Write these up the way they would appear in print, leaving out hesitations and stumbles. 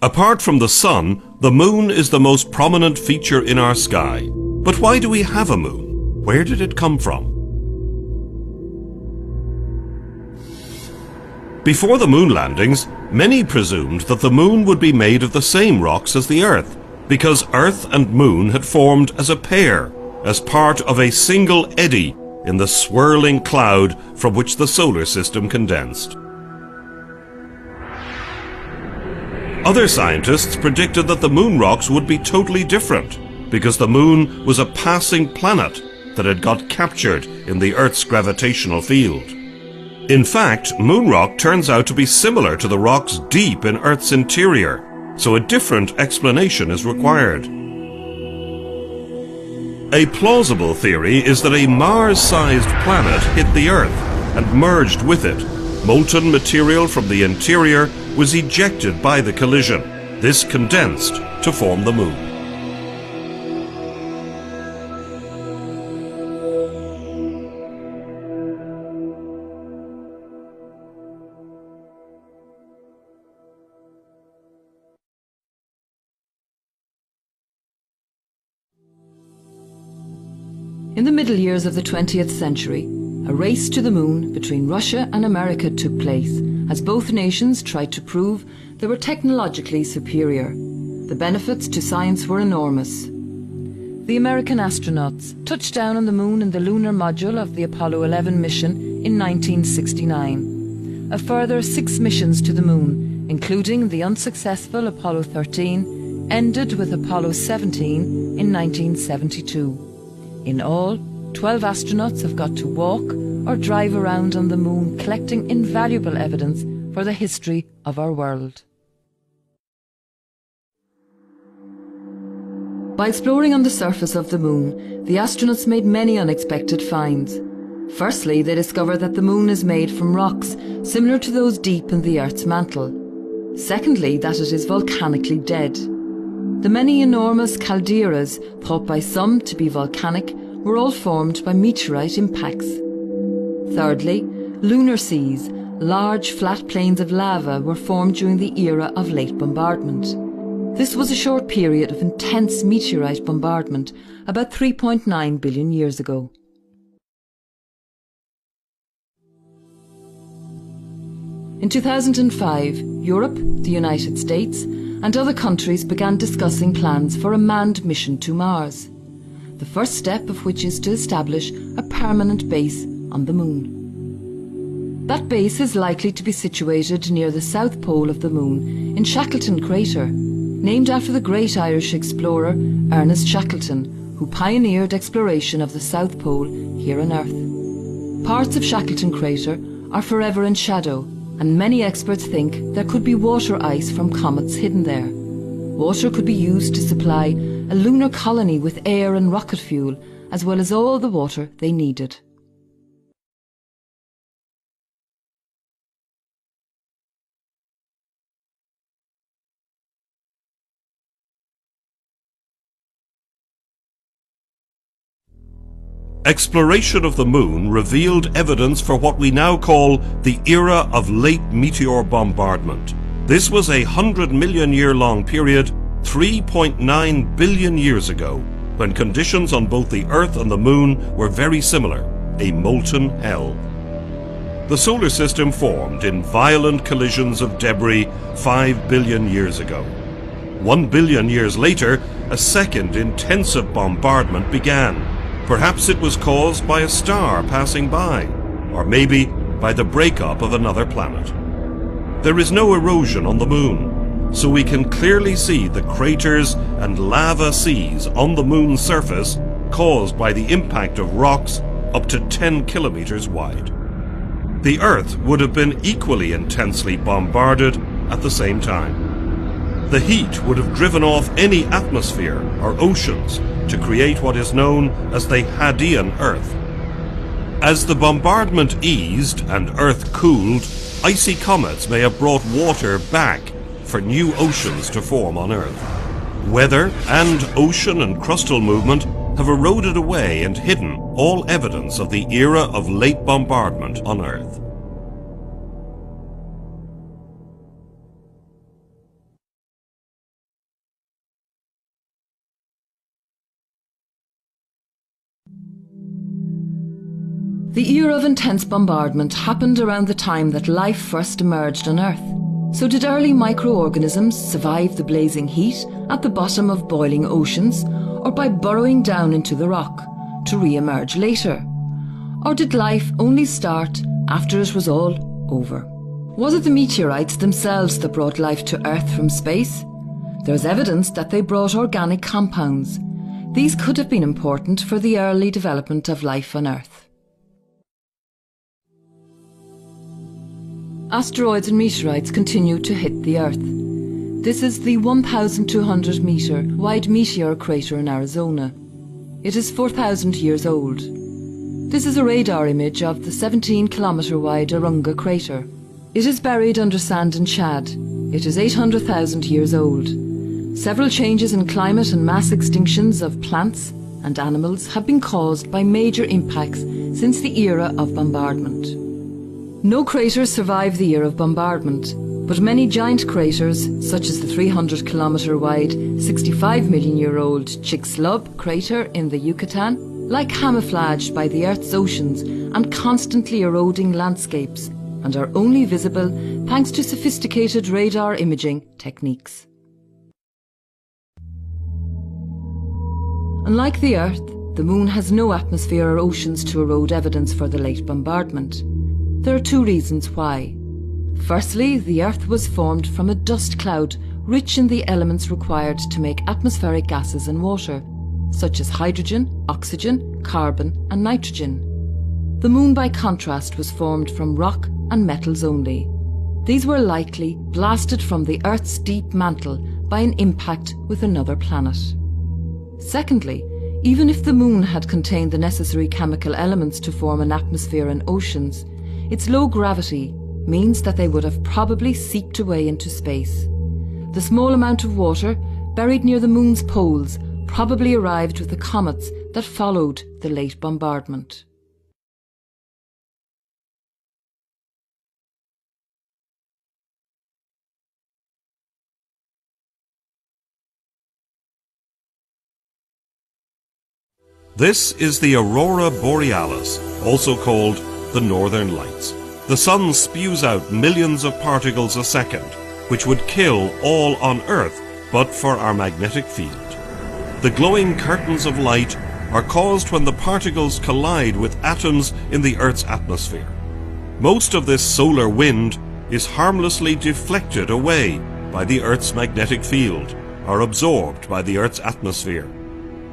Apart from the sun, the moon is the most prominent feature in our sky. But why do we have a moon? Where did it come from? Before the moon landings, many presumed that the moon would be made of the same rocks as the Earth, because Earth and moon had formed as a pair, as part of a single eddy in the swirling cloud from which the solar system condensed. Other scientists predicted that the moon rocks would be totally different, because the moon was a passing planet that had got captured in the Earth's gravitational field. In fact, moon rock turns out to be similar to the rocks deep in Earth's interior, so a different explanation is required. A plausible theory is that a Mars-sized planet hit the Earth and merged with it. Molten material from the interior was ejected by the collision. This condensed to form the moon. In the middle years of the 20th century, a race to the moon between Russia and America took place, as both nations tried to prove they were technologically superior. The benefits to science were enormous. The American astronauts touched down on the moon in the lunar module of the Apollo 11 mission in 1969. A further 6 missions to the moon, including the unsuccessful Apollo 13, ended with Apollo 17 in 1972. In all, 12 astronauts have got to walk or drive around on the moon, collecting invaluable evidence for the history of our world. By exploring on the surface of the moon, the astronauts made many unexpected finds. Firstly, they discovered that the moon is made from rocks similar to those deep in the Earth's mantle. Secondly, that it is volcanically dead. The many enormous calderas, thought by some to be volcanic, were all formed by meteorite impacts. Thirdly, lunar seas, large flat plains of lava, were formed during the era of late bombardment. This was a short period of intense meteorite bombardment, about 3.9 billion years ago. In 2005, Europe, the United States, and other countries began discussing plans for a manned mission to Mars, the first step of which is to establish a permanent base on the moon. That base is likely to be situated near the south pole of the moon in Shackleton Crater, named after the great Irish explorer Ernest Shackleton, who pioneered exploration of the South Pole here on Earth. Parts of Shackleton Crater are forever in shadow, and many experts think there could be water ice from comets hidden there. Water could be used to supply a lunar colony with air and rocket fuel, as well as all the water they needed. Exploration of the moon revealed evidence for what we now call the era of late meteor bombardment. This was a 100-million-year-long period, 3.9 billion years ago, when conditions on both the Earth and the moon were very similar, a molten hell. The solar system formed in violent collisions of debris 5 billion years ago. 1 billion years later, a second intensive bombardment began. Perhaps it was caused by a star passing by, or maybe by the breakup of another planet. There is no erosion on the moon, so we can clearly see the craters and lava seas on the moon's surface caused by the impact of rocks up to 10 kilometers wide. The Earth would have been equally intensely bombarded at the same time. The heat would have driven off any atmosphere or oceans to create what is known as the Hadean Earth. As the bombardment eased and Earth cooled, icy comets may have brought water back for new oceans to form on Earth. Weather and ocean and crustal movement have eroded away and hidden all evidence of the era of late bombardment on Earth. The era of intense bombardment happened around the time that life first emerged on Earth. So did early microorganisms survive the blazing heat at the bottom of boiling oceans, or by burrowing down into the rock to re-emerge later? Or did life only start after it was all over? Was it the meteorites themselves that brought life to Earth from space? There's evidence that they brought organic compounds. These could have been important for the early development of life on Earth. Asteroids and meteorites continue to hit the Earth. This is the 1,200 metre wide meteor crater in Arizona. It is 4,000 years old. This is a radar image of the 17-kilometre wide Arunga crater. It is buried under sand in Chad. It is 800,000 years old. Several changes in climate and mass extinctions of plants and animals have been caused by major impacts since the era of bombardment. No craters survive the era of bombardment, but many giant craters, such as the 300-kilometre wide, 65-million-year-old Chicxulub crater in the Yucatan, lie camouflaged by the Earth's oceans and constantly eroding landscapes, and are only visible thanks to sophisticated radar imaging techniques. Unlike the Earth, the Moon has no atmosphere or oceans to erode evidence for the late bombardment. There are two reasons why. Firstly, the Earth was formed from a dust cloud rich in the elements required to make atmospheric gases and water, such as hydrogen, oxygen, carbon and nitrogen. The Moon, by contrast, was formed from rock and metals only. These were likely blasted from the Earth's deep mantle by an impact with another planet. Secondly, even if the Moon had contained the necessary chemical elements to form an atmosphere and oceans, its low gravity means that they would have probably seeped away into space. The small amount of water buried near the Moon's poles probably arrived with the comets that followed the late bombardment. This is the Aurora Borealis, also called the Northern Lights. The sun spews out millions of particles a second, which would kill all on Earth but for our magnetic field. The glowing curtains of light are caused when the particles collide with atoms in the Earth's atmosphere. Most of this solar wind is harmlessly deflected away by the Earth's magnetic field, or absorbed by the Earth's atmosphere.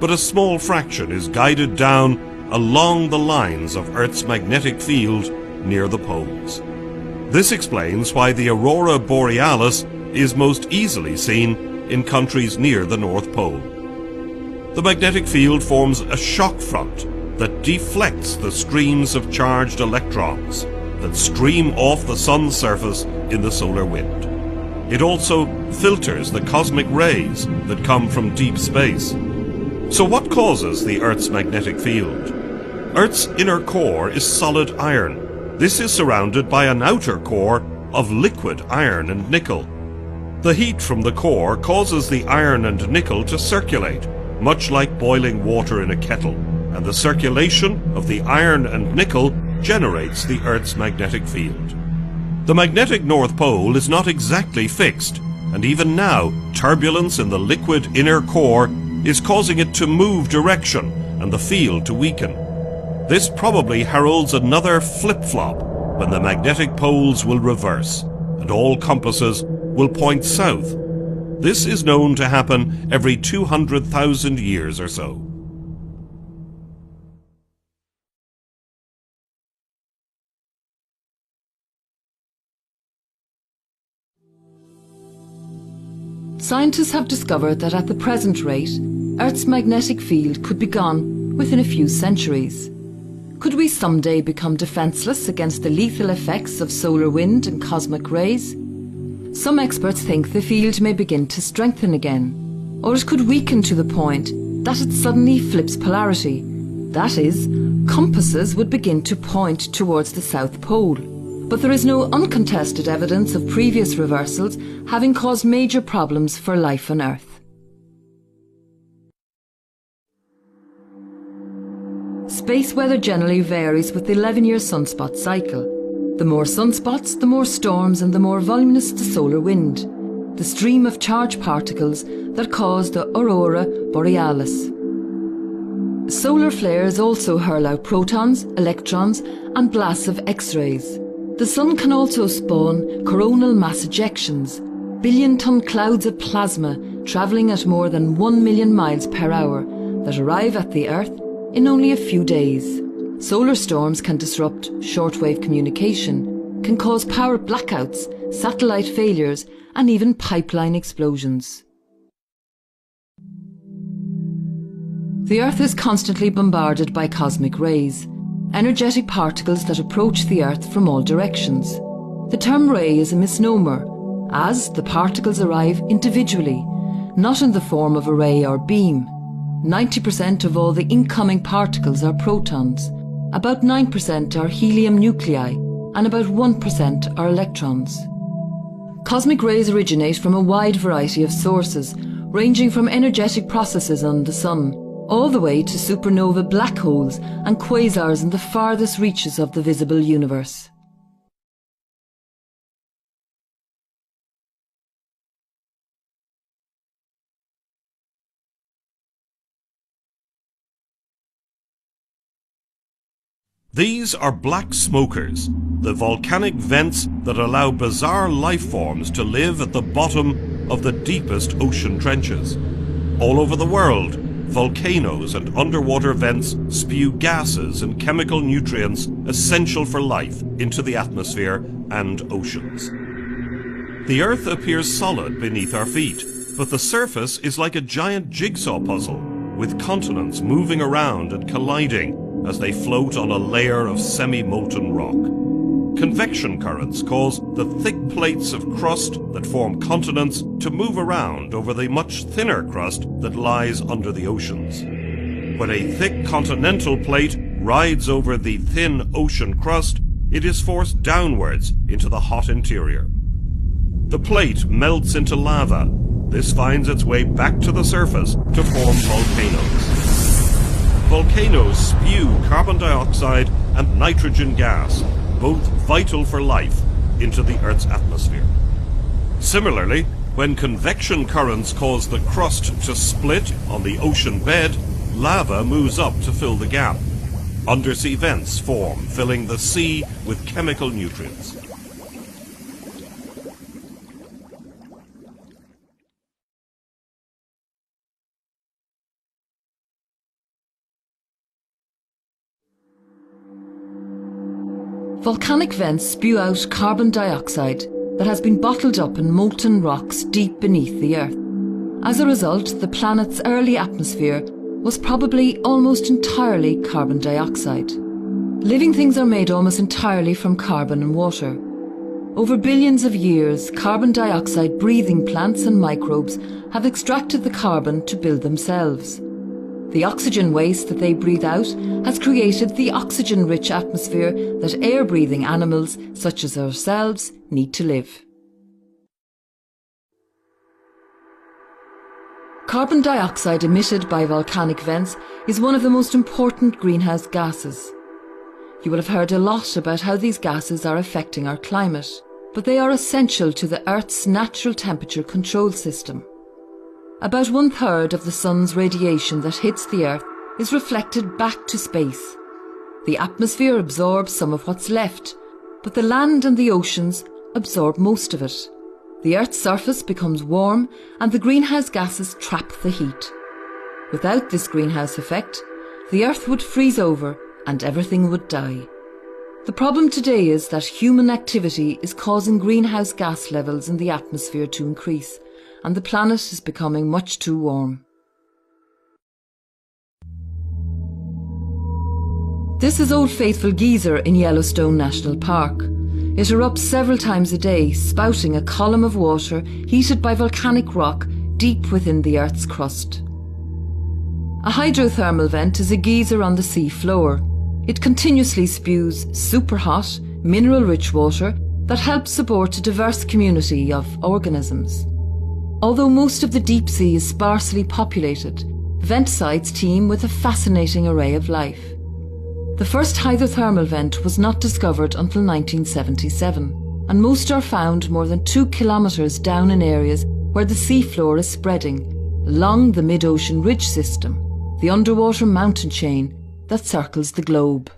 But a small fraction is guided down along the lines of Earth's magnetic field near the poles. This explains why the Aurora Borealis is most easily seen in countries near the North Pole. The magnetic field forms a shock front that deflects the streams of charged electrons that stream off the sun's surface in the solar wind. It also filters the cosmic rays that come from deep space. So what causes the Earth's magnetic field? Earth's inner core is solid iron. This is surrounded by an outer core of liquid iron and nickel. The heat from the core causes the iron and nickel to circulate, much like boiling water in a kettle, and the circulation of the iron and nickel generates the Earth's magnetic field. The magnetic North Pole is not exactly fixed, and even now turbulence in the liquid inner core is causing it to move direction and the field to weaken. This probably heralds another flip-flop when the magnetic poles will reverse and all compasses will point south. This is known to happen every 200,000 years or so. Scientists have discovered that at the present rate, Earth's magnetic field could be gone within a few centuries. Could we someday become defenceless against the lethal effects of solar wind and cosmic rays? Some experts think the field may begin to strengthen again, or it could weaken to the point that it suddenly flips polarity. That is, compasses would begin to point towards the South Pole. But there is no uncontested evidence of previous reversals having caused major problems for life on Earth. Space weather generally varies with the 11-year sunspot cycle. The more sunspots, the more storms and the more voluminous the solar wind, the stream of charged particles that cause the aurora borealis. Solar flares also hurl out protons, electrons and blasts of X-rays. The Sun can also spawn coronal mass ejections, billion-ton clouds of plasma travelling at more than 1 million miles per hour that arrive at the Earth in only a few days. Solar storms can disrupt shortwave communication, can cause power blackouts, satellite failures and even pipeline explosions. The Earth is constantly bombarded by cosmic rays, energetic particles that approach the Earth from all directions. The term ray is a misnomer, as the particles arrive individually, not in the form of a ray or beam. 90% of all the incoming particles are protons, about 9% are helium nuclei, and about 1% are electrons. Cosmic rays originate from a wide variety of sources, ranging from energetic processes on the Sun, all the way to supernova black holes and quasars in the farthest reaches of the visible universe. These are black smokers, the volcanic vents that allow bizarre life forms to live at the bottom of the deepest ocean trenches. All over the world, volcanoes and underwater vents spew gases and chemical nutrients essential for life into the atmosphere and oceans. The Earth appears solid beneath our feet, but the surface is like a giant jigsaw puzzle, with continents moving around and colliding as they float on a layer of semi-molten rock. Convection currents cause the thick plates of crust that form continents to move around over the much thinner crust that lies under the oceans. When a thick continental plate rides over the thin ocean crust, it is forced downwards into the hot interior. The plate melts into lava. This finds its way back to the surface to form volcanoes. Volcanoes spew carbon dioxide and nitrogen gas, both vital for life, into the Earth's atmosphere. Similarly, when convection currents cause the crust to split on the ocean bed, lava moves up to fill the gap. Undersea vents form, filling the sea with chemical nutrients. Volcanic vents spew out carbon dioxide that has been bottled up in molten rocks deep beneath the Earth. As a result, the planet's early atmosphere was probably almost entirely carbon dioxide. Living things are made almost entirely from carbon and water. Over billions of years, carbon dioxide breathing plants and microbes have extracted the carbon to build themselves. The oxygen waste that they breathe out has created the oxygen-rich atmosphere that air-breathing animals, such as ourselves, need to live. Carbon dioxide emitted by volcanic vents is one of the most important greenhouse gases. You will have heard a lot about how these gases are affecting our climate, but they are essential to the Earth's natural temperature control system. About 1/3 of the Sun's radiation that hits the Earth is reflected back to space. The atmosphere absorbs some of what's left, but the land and the oceans absorb most of it. The Earth's surface becomes warm and the greenhouse gases trap the heat. Without this greenhouse effect, the Earth would freeze over and everything would die. The problem today is that human activity is causing greenhouse gas levels in the atmosphere to increase, and the planet is becoming much too warm. This is Old Faithful Geyser in Yellowstone National Park. It erupts several times a day, spouting a column of water heated by volcanic rock deep within the Earth's crust. A hydrothermal vent is a geyser on the sea floor. It continuously spews superhot, mineral-rich water that helps support a diverse community of organisms. Although most of the deep sea is sparsely populated, vent sites teem with a fascinating array of life. The first hydrothermal vent was not discovered until 1977, and most are found more than 2 kilometres down in areas where the seafloor is spreading, along the mid-ocean ridge system, the underwater mountain chain that circles the globe.